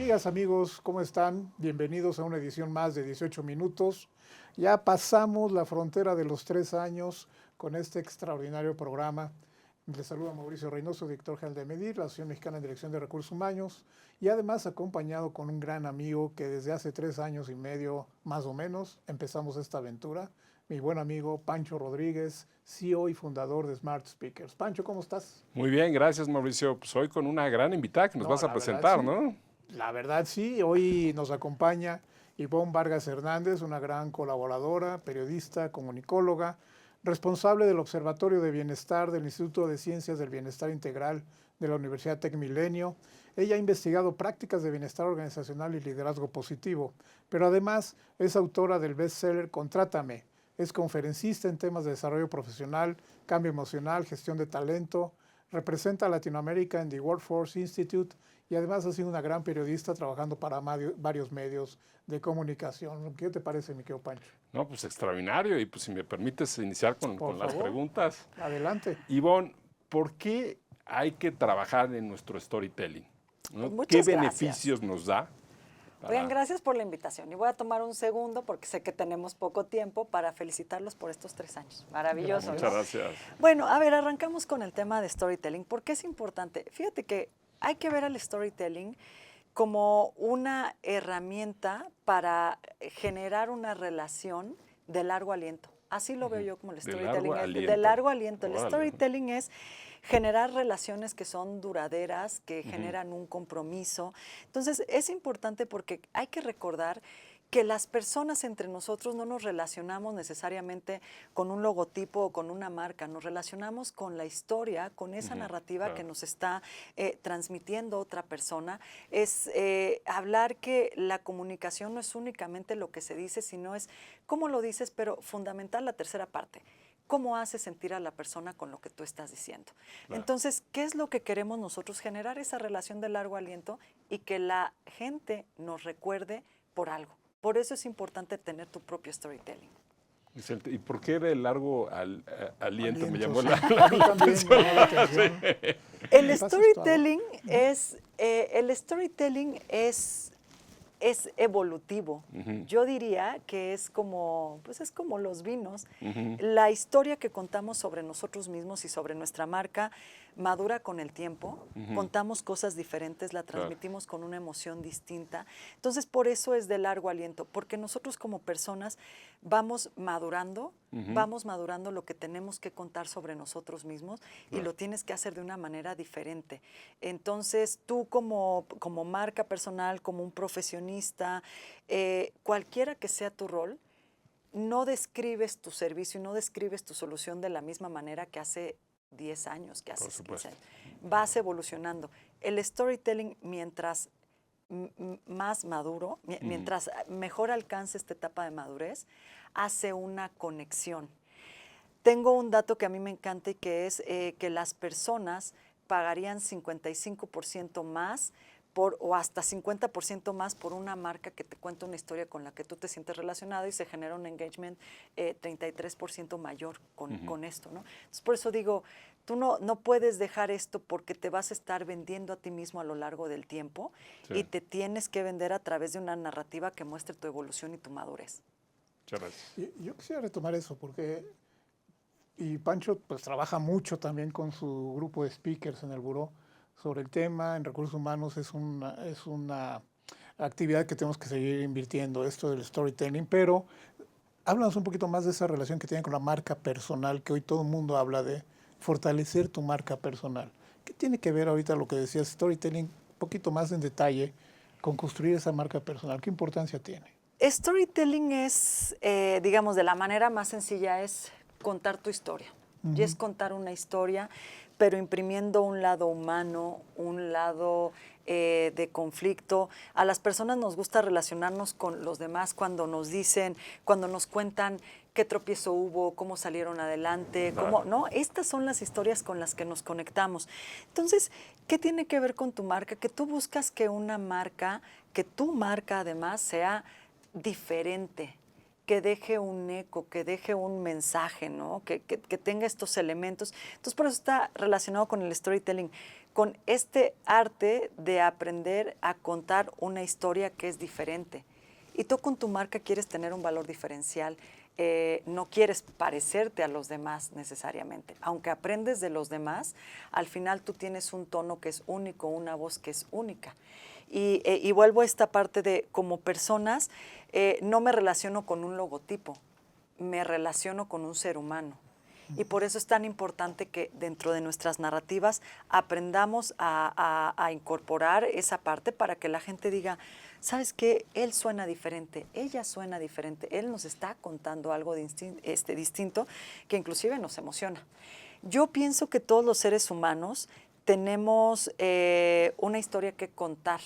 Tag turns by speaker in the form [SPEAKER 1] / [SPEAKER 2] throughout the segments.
[SPEAKER 1] Amigas, amigos, ¿cómo están? Bienvenidos a una edición más de 18 minutos. Ya pasamos la frontera de los 3 años con este extraordinario programa. Les saluda Mauricio Reynoso, director general de MEDIR, la Asociación Mexicana en Dirección de Recursos Humanos, y además acompañado con un gran amigo que desde hace 3 años y medio, más o menos, empezamos esta aventura, mi buen amigo Pancho Rodríguez, CEO y fundador de Smart Speakers. Pancho, ¿cómo estás?
[SPEAKER 2] Muy bien, gracias Mauricio. Pues hoy con una gran invitada que nos
[SPEAKER 1] No,
[SPEAKER 2] vas a
[SPEAKER 1] la verdad
[SPEAKER 2] presentar,
[SPEAKER 1] sí.
[SPEAKER 2] ¿no?
[SPEAKER 1] La verdad sí, hoy nos acompaña Ivonne Vargas Hernández, una gran colaboradora, periodista, comunicóloga, responsable del Observatorio de Bienestar del Instituto de Ciencias del Bienestar Integral de la Universidad Tec Milenio. Ella ha investigado prácticas de bienestar organizacional y liderazgo positivo, pero además es autora del bestseller Contrátame. Es conferencista en temas de desarrollo profesional, cambio emocional, gestión de talento, representa a Latinoamérica en The Workforce Institute y además ha sido una gran periodista trabajando para varios medios de comunicación. ¿Qué te parece, mi querido Pancho?
[SPEAKER 2] No, pues extraordinario. Y pues si me permites iniciar con,
[SPEAKER 1] Por
[SPEAKER 2] con las
[SPEAKER 1] favor,
[SPEAKER 2] preguntas.
[SPEAKER 1] adelante.
[SPEAKER 2] Ivonne, ¿por qué hay que trabajar en nuestro storytelling?
[SPEAKER 3] Pues
[SPEAKER 2] ¿No? ¿Qué
[SPEAKER 3] muchas gracias.
[SPEAKER 2] beneficios nos da?
[SPEAKER 3] Oigan, gracias por la invitación. Y voy a tomar un segundo porque sé que tenemos poco tiempo para felicitarlos por estos 3 años. Maravilloso,
[SPEAKER 2] Muchas
[SPEAKER 3] ¿no?
[SPEAKER 2] gracias.
[SPEAKER 3] Bueno, a ver, arrancamos con el tema de storytelling. ¿Por qué es importante? Fíjate que hay que ver al storytelling como una herramienta para generar una relación de largo aliento. Así lo veo yo como el
[SPEAKER 2] De
[SPEAKER 3] storytelling.
[SPEAKER 2] largo aliento.
[SPEAKER 3] De largo aliento. El
[SPEAKER 2] Órale.
[SPEAKER 3] storytelling es generar relaciones que son duraderas, que generan un compromiso. Entonces, es importante porque hay que recordar que las personas entre nosotros no nos relacionamos necesariamente con un logotipo o con una marca, nos relacionamos con la historia, con esa narrativa
[SPEAKER 2] claro.
[SPEAKER 3] que nos está transmitiendo otra persona. Es hablar que la comunicación no es únicamente lo que se dice, sino es cómo lo dices, pero fundamental la tercera parte. ¿Cómo hace sentir a la persona con lo que tú estás diciendo?
[SPEAKER 2] Claro.
[SPEAKER 3] Entonces, ¿qué es lo que queremos nosotros? Generar esa relación de largo aliento y que la gente nos recuerde por algo. Por eso es importante tener tu propio storytelling.
[SPEAKER 2] Vicente, ¿y por qué de largo aliento me llamó
[SPEAKER 1] Sí.
[SPEAKER 2] la
[SPEAKER 1] A mí también me llamó la atención.
[SPEAKER 3] El
[SPEAKER 1] ¿Me pasas tu
[SPEAKER 3] storytelling es evolutivo. Yo diría que es como, pues es como los vinos. La historia que contamos sobre nosotros mismos y sobre nuestra marca madura con el tiempo. Contamos cosas diferentes, la transmitimos con una emoción distinta. Entonces, por eso es de largo aliento, porque nosotros como personas vamos madurando lo que tenemos que contar sobre nosotros mismos y lo tienes que hacer de una manera diferente. Entonces, tú como marca personal, como un profesionista, cualquiera que sea tu rol, no describes tu servicio y no describes tu solución de la misma manera que hace 10 años, que hace 15 años. Vas evolucionando. El storytelling, mientras más maduro, mientras mejor alcance esta etapa de madurez, hace una conexión. Tengo un dato que a mí me encanta y que es que las personas pagarían 55% más o hasta 50% más por una marca que te cuenta una historia con la que tú te sientes relacionado y se genera un engagement 33% mayor con esto, ¿no? Entonces, por eso digo, tú no puedes dejar esto porque te vas a estar vendiendo a ti mismo a lo largo del tiempo y te tienes que vender a través de una narrativa que muestre tu evolución y tu madurez.
[SPEAKER 2] Muchas gracias.
[SPEAKER 1] Yo quisiera retomar eso porque, y Pancho pues trabaja mucho también con su grupo de speakers en el buró sobre el tema. En recursos humanos es una actividad que tenemos que seguir invirtiendo, esto del storytelling, pero háblanos un poquito más de esa relación que tiene con la marca personal, que hoy todo el mundo habla de fortalecer tu marca personal. ¿Qué tiene que ver ahorita lo que decías, storytelling, un poquito más en detalle, con construir esa marca personal? ¿Qué importancia tiene?
[SPEAKER 3] Storytelling es, digamos, de la manera más sencilla, es contar tu historia. Y es contar una historia, pero imprimiendo un lado humano, un lado de conflicto. A las personas nos gusta relacionarnos con los demás cuando nos dicen, cuando nos cuentan qué tropiezo hubo, cómo salieron adelante, cómo, ¿no? Estas son las historias con las que nos conectamos. Entonces, ¿qué tiene que ver con tu marca? Que tú buscas que una marca, que tu marca además sea diferente, que deje un eco, que deje un mensaje, ¿no? Que tenga estos elementos. Entonces, por eso está relacionado con el storytelling, con este arte de aprender a contar una historia que es diferente. Y tú con tu marca quieres tener un valor diferencial, no quieres parecerte a los demás necesariamente. Aunque aprendes de los demás, al final tú tienes un tono que es único, una voz que es única. Y vuelvo a esta parte de, como personas, no me relaciono con un logotipo, me relaciono con un ser humano. Y por eso es tan importante que dentro de nuestras narrativas aprendamos a incorporar esa parte para que la gente diga, ¿sabes qué? Él suena diferente, ella suena diferente, él nos está contando algo distinto que inclusive nos emociona. Yo pienso que todos los seres humanos tenemos una historia que contar,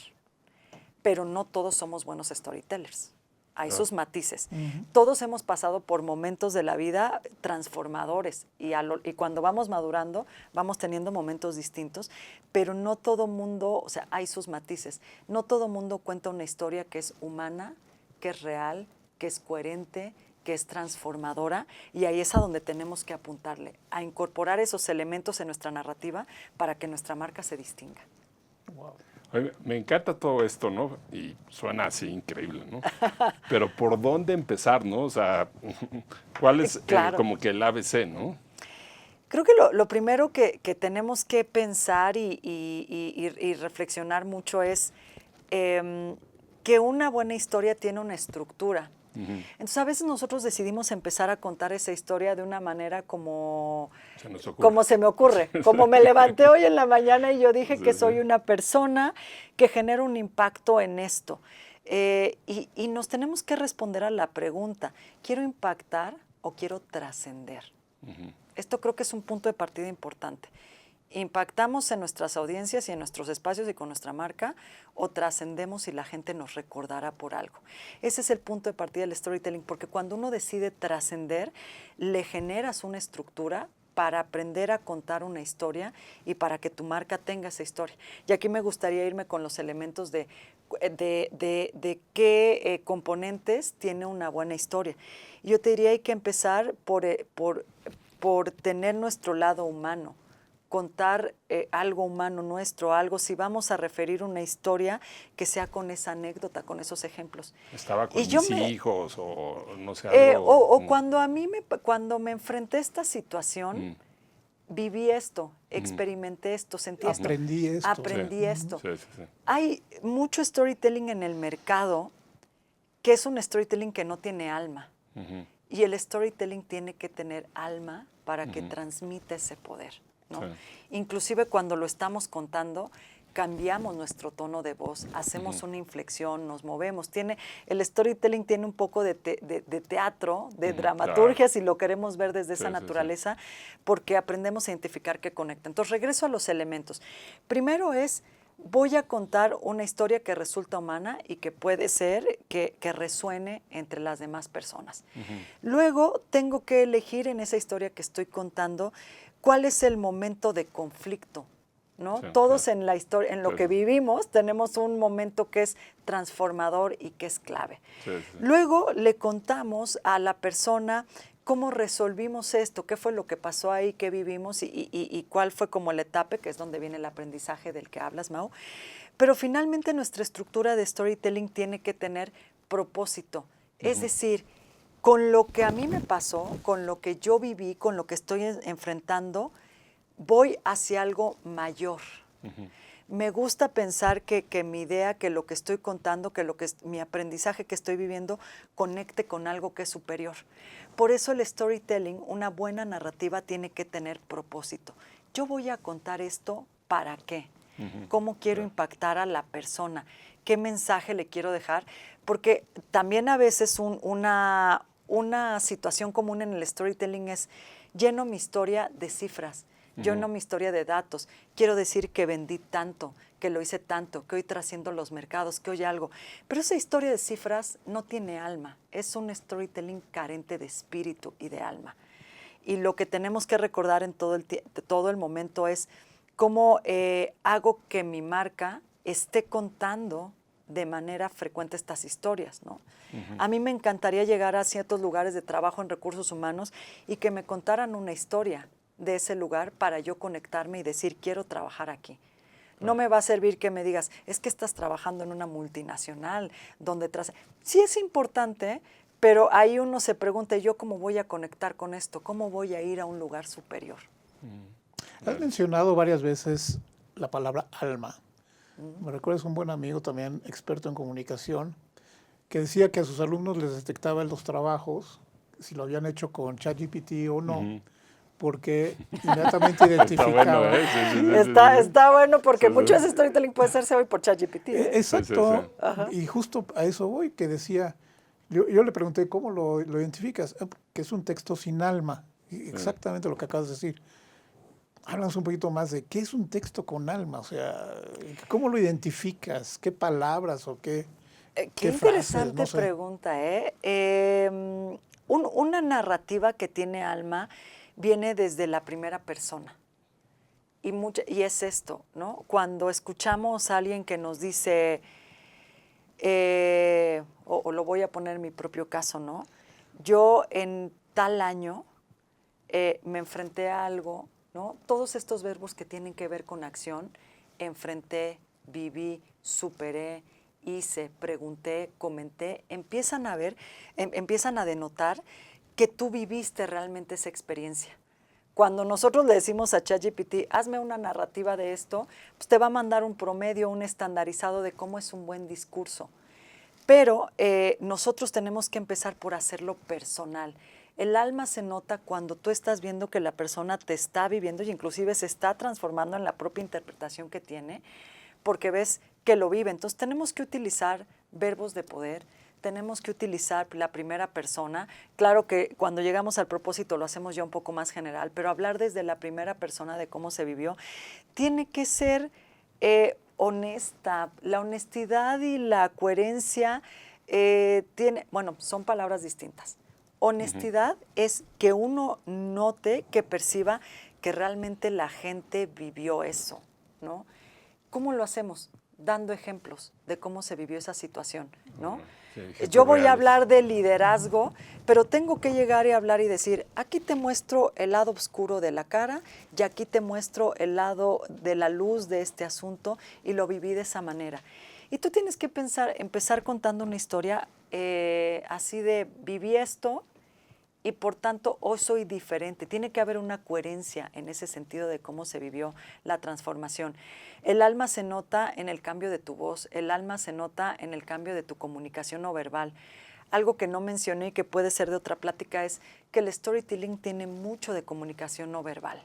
[SPEAKER 3] pero no todos somos buenos storytellers. Hay sus matices. Todos hemos pasado por momentos de la vida transformadores y cuando vamos madurando vamos teniendo momentos distintos, pero no todo mundo, o sea, hay sus matices. No todo mundo cuenta una historia que es humana, que es real, que es coherente, que es transformadora, y ahí es a donde tenemos que apuntarle, a incorporar esos elementos en nuestra narrativa para que nuestra marca se distinga.
[SPEAKER 1] Wow.
[SPEAKER 2] Oye, me encanta todo esto, ¿no? Y suena así increíble, ¿no? Pero ¿por dónde empezar, no? O sea, ¿cuál es
[SPEAKER 3] Claro.
[SPEAKER 2] como que el ABC, no?
[SPEAKER 3] Creo que lo primero que tenemos que pensar y reflexionar mucho es que una buena historia tiene una estructura. Entonces, a veces nosotros decidimos empezar a contar esa historia de una manera como se me ocurre, como me levanté hoy en la mañana y yo dije que soy una persona que genera un impacto en esto. Y nos tenemos que responder a la pregunta, ¿quiero impactar o quiero trascender? Esto creo que es un punto de partida importante. ¿Impactamos en nuestras audiencias y en nuestros espacios y con nuestra marca o trascendemos y la gente nos recordará por algo? Ese es el punto de partida del storytelling, porque cuando uno decide trascender, le generas una estructura para aprender a contar una historia y para que tu marca tenga esa historia. Y aquí me gustaría irme con los elementos de qué componentes tiene una buena historia. Yo te diría hay que empezar por tener nuestro lado humano, contar algo humano nuestro, algo, si vamos a referir una historia, que sea con esa anécdota, con esos ejemplos.
[SPEAKER 2] Estaba con mis hijos o no sé, algo.
[SPEAKER 3] O cuando me enfrenté a esta situación, viví esto, experimenté esto, sentí esto. Aprendí esto.
[SPEAKER 2] Sí.
[SPEAKER 3] Hay mucho storytelling en el mercado que es un storytelling que no tiene alma. Y el storytelling tiene que tener alma para que transmita ese poder, ¿no? Sí. Inclusive cuando lo estamos contando, cambiamos nuestro tono de voz, hacemos una inflexión, nos movemos. El storytelling tiene un poco de teatro, de dramaturgia, si lo queremos ver desde esa naturaleza, porque aprendemos a identificar qué conecta. Entonces, regreso a los elementos. Primero voy a contar una historia que resulta humana y que puede ser que resuene entre las demás personas. Luego, tengo que elegir en esa historia que estoy contando cuál es el momento de conflicto, ¿no? Sí, todos en la historia, en lo que vivimos, tenemos un momento que es transformador y que es clave. Luego le contamos a la persona cómo resolvimos esto, qué fue lo que pasó ahí, qué vivimos y cuál fue como la etapa, que es donde viene el aprendizaje del que hablas, Mau. Pero finalmente nuestra estructura de storytelling tiene que tener propósito. Es decir, con lo que a mí me pasó, con lo que yo viví, con lo que estoy enfrentando, voy hacia algo mayor. Me gusta pensar que mi idea, que lo que estoy contando, que mi aprendizaje que estoy viviendo, conecte con algo que es superior. Por eso el storytelling, una buena narrativa, tiene que tener propósito. Yo voy a contar esto, ¿para qué? ¿Cómo quiero impactar a la persona? ¿Qué mensaje le quiero dejar? Porque también a veces una situación común en el storytelling es lleno mi historia de cifras. Yo no mi historia de datos. Quiero decir que vendí tanto, que lo hice tanto, que hoy trasciendo los mercados, que hoy algo. Pero esa historia de cifras no tiene alma. Es un storytelling carente de espíritu y de alma. Y lo que tenemos que recordar en todo el momento es cómo hago que mi marca esté contando de manera frecuente estas historias, ¿no? A mí me encantaría llegar a ciertos lugares de trabajo en recursos humanos y que me contaran una historia de ese lugar para yo conectarme y decir, quiero trabajar aquí. No me va a servir que me digas, es que estás trabajando en una multinacional, donde sí es importante, pero ahí uno se pregunta, ¿yo cómo voy a conectar con esto? ¿Cómo voy a ir a un lugar superior?
[SPEAKER 1] Has mencionado varias veces la palabra alma. Me recuerdas un buen amigo también, experto en comunicación, que decía que a sus alumnos les detectaba en los trabajos si lo habían hecho con ChatGPT o no, porque inmediatamente identificaba.
[SPEAKER 3] Está bueno porque mucho de ese storytelling puede hacerse hoy por ChatGPT.
[SPEAKER 1] Exacto. Y justo a eso voy, que decía, yo le pregunté, ¿cómo lo identificas? Que es un texto sin alma. Exactamente lo que acabas de decir. Háblanos un poquito más de qué es un texto con alma, o sea, ¿cómo lo identificas? ¿Qué palabras o qué
[SPEAKER 3] interesante
[SPEAKER 1] frases? No sé.
[SPEAKER 3] Pregunta, ¿eh? Una narrativa que tiene alma viene desde la primera persona. Y es esto, ¿no? Cuando escuchamos a alguien que nos dice, o lo voy a poner en mi propio caso, ¿no? Yo en tal año me enfrenté a algo, ¿no? Todos estos verbos que tienen que ver con acción, enfrenté, viví, superé, hice, pregunté, comenté, empiezan a denotar que tú viviste realmente esa experiencia. Cuando nosotros le decimos a ChatGPT, hazme una narrativa de esto, pues te va a mandar un promedio, un estandarizado de cómo es un buen discurso. Pero nosotros tenemos que empezar por hacerlo personal. El alma se nota cuando tú estás viendo que la persona te está viviendo y inclusive se está transformando en la propia interpretación que tiene, porque ves que lo vive. Entonces tenemos que utilizar verbos de poder, tenemos que utilizar la primera persona. Claro que cuando llegamos al propósito lo hacemos ya un poco más general, pero hablar desde la primera persona de cómo se vivió tiene que ser honesta. La honestidad y la coherencia son palabras distintas. Honestidad es que uno note, que perciba que realmente la gente vivió eso, ¿no? ¿Cómo lo hacemos? Dando ejemplos de cómo se vivió esa situación, ¿no? Sí, yo voy a hablar de liderazgo, pero tengo que llegar y hablar y decir, aquí te muestro el lado oscuro de la cara y aquí te muestro el lado de la luz de este asunto y lo viví de esa manera. Y tú tienes que empezar contando una historia así de, viví esto y por tanto hoy soy diferente. Tiene que haber una coherencia en ese sentido de cómo se vivió la transformación. El alma se nota en el cambio de tu voz, el alma se nota en el cambio de tu comunicación no verbal. Algo que no mencioné y que puede ser de otra plática es que el storytelling tiene mucho de comunicación no verbal,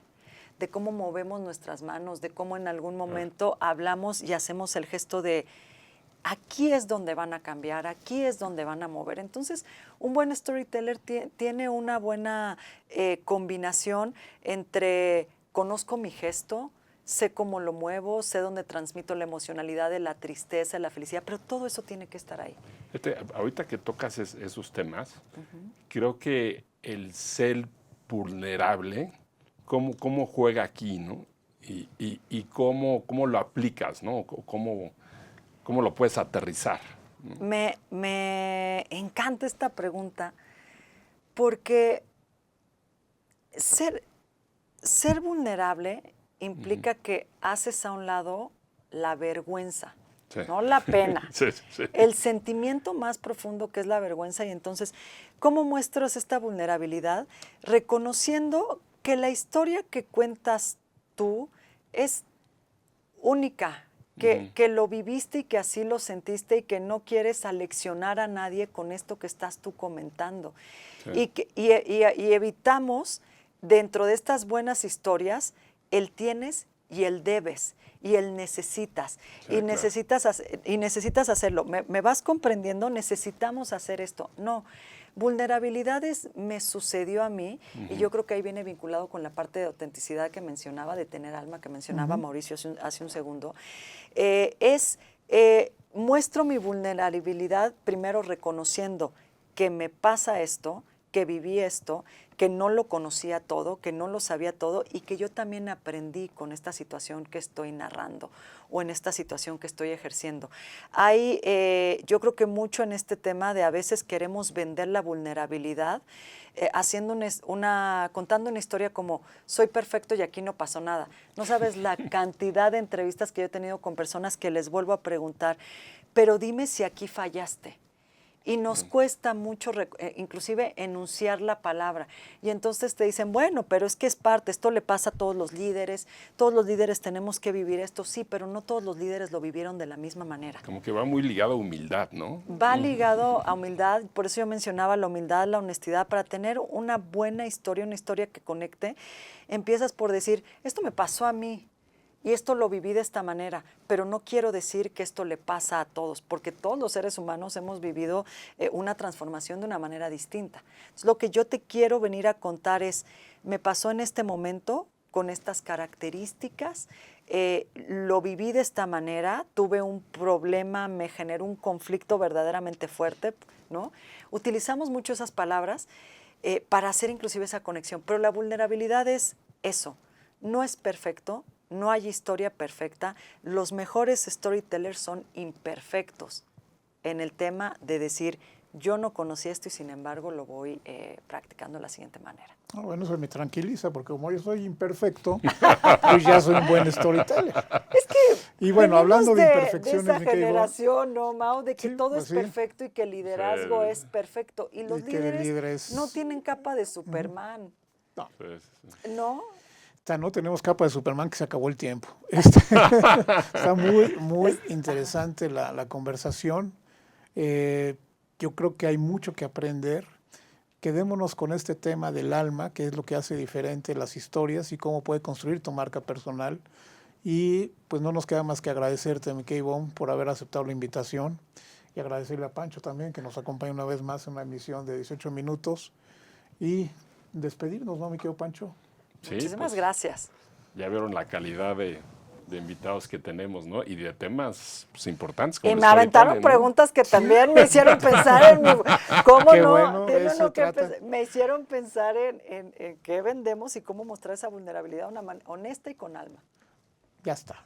[SPEAKER 3] de cómo movemos nuestras manos, de cómo en algún momento hablamos y hacemos el gesto de aquí es donde van a cambiar, aquí es donde van a mover. Entonces, un buen storyteller tiene una buena combinación entre conozco mi gesto, sé cómo lo muevo, sé dónde transmito la emocionalidad de la tristeza, la felicidad, pero todo eso tiene que estar ahí.
[SPEAKER 2] Ahorita que tocas esos temas, creo que el ser vulnerable, cómo juega aquí, ¿no? Y cómo lo aplicas, ¿no? ¿Cómo lo puedes aterrizar?
[SPEAKER 3] Me encanta esta pregunta porque ser vulnerable implica que haces a un lado la vergüenza, sí, no la pena. Sí. El sentimiento más profundo que es la vergüenza. Y entonces, ¿cómo muestras esta vulnerabilidad? Reconociendo que la historia que cuentas tú es única, que lo viviste y que así lo sentiste y que no quieres aleccionar a nadie con esto que estás tú comentando. Sí. Y evitamos, dentro de estas buenas historias, el tienes y el debes y el necesitas. Sí, y necesitas hacerlo. ¿Me vas comprendiendo? Necesitamos hacer esto. No. Vulnerabilidades me sucedió a mí, y yo creo que ahí viene vinculado con la parte de autenticidad que mencionaba, de tener alma, que mencionaba Mauricio hace un segundo. Muestro mi vulnerabilidad primero reconociendo que me pasa esto, que viví esto, que no lo conocía todo, que no lo sabía todo y que yo también aprendí con esta situación que estoy narrando o en esta situación que estoy ejerciendo. Hay, yo creo que mucho en este tema de a veces queremos vender la vulnerabilidad haciendo contando una historia como soy perfecto y aquí no pasó nada. No sabes la cantidad de entrevistas que yo he tenido con personas que les vuelvo a preguntar, pero dime si aquí fallaste. Y nos cuesta mucho, inclusive, enunciar la palabra. Y entonces te dicen, bueno, pero es que es parte, esto le pasa a todos los líderes tenemos que vivir esto, sí, pero no todos los líderes lo vivieron de la misma manera.
[SPEAKER 2] Como que va muy ligado a humildad, ¿no?
[SPEAKER 3] Va ligado a humildad, por eso yo mencionaba la humildad, la honestidad, para tener una buena historia, una historia que conecte. Empiezas por decir, esto me pasó a mí. Y esto lo viví de esta manera, pero no quiero decir que esto le pasa a todos, porque todos los seres humanos hemos vivido una transformación de una manera distinta. Entonces, lo que yo te quiero venir a contar es, me pasó en este momento con estas características, lo viví de esta manera, tuve un problema, me generó un conflicto verdaderamente fuerte, ¿no? Utilizamos mucho esas palabras para hacer inclusive esa conexión, pero la vulnerabilidad es eso, no es perfecto. No hay historia perfecta. Los mejores storytellers son imperfectos en el tema de decir, yo no conocí esto y sin embargo lo voy practicando de la siguiente manera.
[SPEAKER 1] Bueno, eso me tranquiliza porque como yo soy imperfecto, pues ya soy un buen storyteller.
[SPEAKER 3] Es que
[SPEAKER 1] y bueno, hablando de imperfecciones,
[SPEAKER 3] de esa generación, ¿no, Mau? De que
[SPEAKER 1] sí,
[SPEAKER 3] todo
[SPEAKER 1] pues
[SPEAKER 3] es
[SPEAKER 1] sí.
[SPEAKER 3] perfecto y que el liderazgo es perfecto. Y los
[SPEAKER 1] Y que el
[SPEAKER 3] líderes no tienen capa de Superman.
[SPEAKER 1] No.
[SPEAKER 3] ¿No?
[SPEAKER 1] No tenemos capa de Superman, que se acabó el tiempo. Está muy interesante la conversación. Yo creo que hay mucho que aprender. Quedémonos con este tema del alma, que es lo que hace diferente las historias y cómo puede construir tu marca personal. Y pues no nos queda más que agradecerte, mi K-Bone, por haber aceptado la invitación y agradecerle a Pancho también, que nos acompaña una vez más en una emisión de 18 minutos. Y despedirnos, ¿no, mi querido Pancho?
[SPEAKER 2] Sí,
[SPEAKER 3] Muchísimas
[SPEAKER 2] pues,
[SPEAKER 3] gracias.
[SPEAKER 2] Ya vieron la calidad de invitados que tenemos, ¿no? Y de temas pues, importantes. Como
[SPEAKER 3] Y
[SPEAKER 2] el
[SPEAKER 3] me aventaron
[SPEAKER 2] storytelling, ¿no?
[SPEAKER 3] preguntas que también me hicieron pensar en mi... ¿Cómo
[SPEAKER 1] Qué
[SPEAKER 3] no?
[SPEAKER 1] bueno,
[SPEAKER 3] Tiene
[SPEAKER 1] eso
[SPEAKER 3] uno que
[SPEAKER 1] trata.
[SPEAKER 3] me hicieron pensar en qué vendemos y cómo mostrar esa vulnerabilidad honesta y con alma.
[SPEAKER 1] Ya está.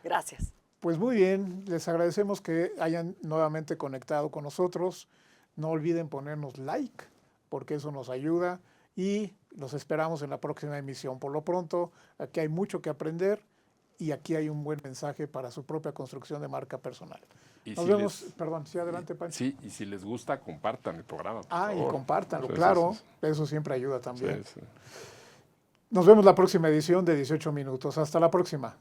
[SPEAKER 3] Gracias.
[SPEAKER 1] Pues muy bien, les agradecemos que hayan nuevamente conectado con nosotros. No olviden ponernos like, porque eso nos ayuda y los esperamos en la próxima emisión. Por lo pronto, aquí hay mucho que aprender y aquí hay un buen mensaje para su propia construcción de marca personal.
[SPEAKER 2] Y
[SPEAKER 1] Nos
[SPEAKER 2] si
[SPEAKER 1] vemos,
[SPEAKER 2] les-
[SPEAKER 1] perdón, sí, adelante, Pancho.
[SPEAKER 2] Sí, y si les gusta, compartan el programa. por
[SPEAKER 1] Y
[SPEAKER 2] favor.
[SPEAKER 1] compártanlo,
[SPEAKER 2] Sí,
[SPEAKER 1] claro,
[SPEAKER 2] sí,
[SPEAKER 1] eso siempre ayuda también.
[SPEAKER 2] sí.
[SPEAKER 1] Nos vemos la próxima edición de 18 minutos. Hasta la próxima.